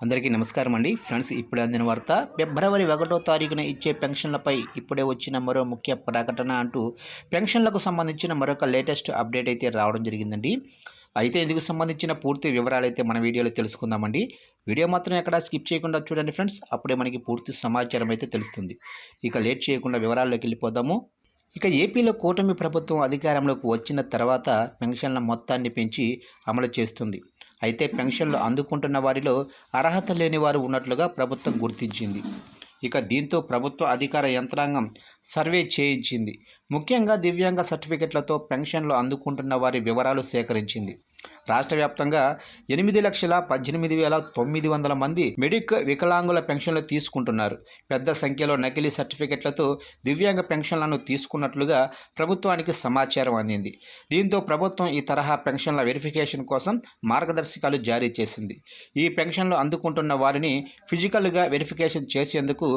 అందరికీ నమస్కారం అండి ఫ్రెండ్స్. ఇప్పుడు అందిన వార్త ఫిబ్రవరి 1వ తారీఖున ఇచ్చే పెన్షన్లపై ఇప్పుడే వచ్చిన మరో ముఖ్య ప్రకటన అంటూ పెన్షన్లకు సంబంధించిన మరొక లేటెస్ట్ అప్డేట్ అయితే రావడం జరిగిందండి. అయితే ఇందుకు సంబంధించిన పూర్తి వివరాలు అయితే మన వీడియోలో తెలుసుకుందామండి. వీడియో మాత్రం ఎక్కడ స్కిప్ చేయకుండా చూడండి ఫ్రెండ్స్, అప్పుడే మనకి పూర్తి సమాచారం అయితే తెలుస్తుంది. ఇక లేట్ చేయకుండా వివరాల్లోకి వెళ్ళిపోదాము. ఇక ఏపీలో కూటమి ప్రభుత్వం అధికారంలోకి వచ్చిన తర్వాత పెన్షన్ల మొత్తాన్ని పెంచి అమలు చేస్తుంది. అయితే పెన్షన్లు అందుకుంటున్న వారిలో అర్హత లేని వారు ఉన్నట్లుగా ప్రభుత్వం గుర్తించింది. ఇక దీంతో ప్రభుత్వ అధికార యంత్రాంగం సర్వే చేయించింది. ముఖ్యంగా దివ్యాంగ సర్టిఫికెట్లతో పెన్షన్లు అందుకుంటున్న వారి వివరాలు సేకరించింది. రాష్ట్ర వ్యాప్తంగా 8,18,900 మంది వికలాంగుల పెన్షన్లు తీసుకుంటున్నారు. పెద్ద సంఖ్యలో నకిలీ సర్టిఫికెట్లతో దివ్యాంగ పెన్షన్లను తీసుకున్నట్లుగా ప్రభుత్వానికి సమాచారం అందింది. దీంతో ప్రభుత్వం ఈ తరహా పెన్షన్ల వెరిఫికేషన్ కోసం మార్గదర్శకాలు జారీ చేసింది. ఈ పెన్షన్లు అందుకుంటున్న వారిని ఫిజికల్గా వెరిఫికేషన్ చేసేందుకు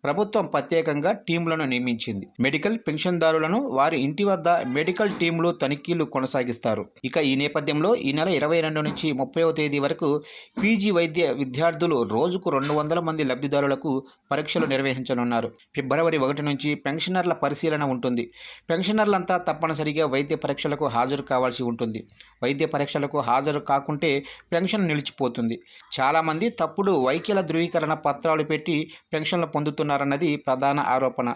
ప్రభుత్వం ప్రత్యేకంగా టీంలను నియమించింది. మెడికల్ పెన్షన్దారులను వారి ఇంటి వద్ద మెడికల్ టీంలు తనిఖీలు కొనసాగిస్తారు. ఇక ఈ నేపథ్యంలో ఈ నెల 22 నుంచి 30వ తేదీ వరకు పీజీ వైద్య విద్యార్థులు రోజుకు 200 మంది లబ్ధిదారులకు పరీక్షలు నిర్వహించనున్నారు. ఫిబ్రవరి 1 నుంచి పెన్షనర్ల పరిశీలన ఉంటుంది. పెన్షనర్లంతా తప్పనిసరిగా వైద్య పరీక్షలకు హాజరు కావాల్సి ఉంటుంది. వైద్య పరీక్షలకు హాజరు కాకుంటే పెన్షన్ నిలిచిపోతుంది. చాలామంది తప్పుడు వైకల్య ధృవీకరణ పత్రాలు పెట్టి పెన్షన్లు పొందుతున్నారన్నది ప్రధాన ఆరోపణ.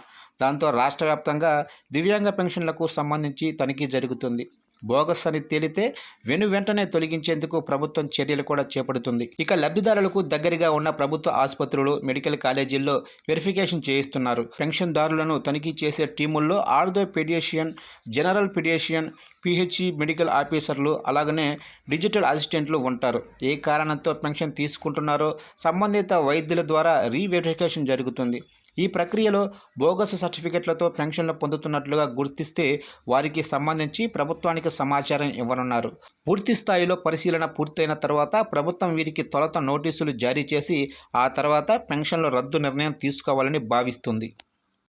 దాంతో రాష్ట్ర వ్యాప్తంగా దివ్యాంగ పెన్షన్లకు సంబంధించి తనిఖీ జరుగుతుంది. బోగస్ అని తేలితే వెంటనే తొలగించేందుకు ప్రభుత్వం చర్యలు కూడా చేపడుతుంది. ఇక లబ్ధిదారులకు దగ్గరగా ఉన్న ప్రభుత్వ ఆసుపత్రులు, మెడికల్ కాలేజీల్లో వెరిఫికేషన్ చేయిస్తున్నారు. పెన్షన్దారులను తనిఖీ చేసే టీముల్లో ortho paediatrician, general paediatrician, PHC medical ఆఫీసర్లు, అలాగనే డిజిటల్ అసిస్టెంట్లు ఉంటారు. ఏ కారణంతో పెన్షన్ తీసుకుంటున్నారో సంబంధిత వైద్యుల ద్వారా రీవెరిఫికేషన్ జరుగుతుంది. ఈ ప్రక్రియలో బోగస్ సర్టిఫికెట్లతో పెన్షన్లు పొందుతున్నట్లుగా గుర్తిస్తే వారికి సంబంధించి ప్రభుత్వానికి సమాచారం ఇవ్వనున్నారు. పూర్తి స్థాయిలో పరిశీలన పూర్తయిన తర్వాత ప్రభుత్వం వీరికి తొలుత నోటీసులు జారీ చేసి ఆ తర్వాత పెన్షన్ల రద్దు నిర్ణయం తీసుకోవాలని భావిస్తుంది.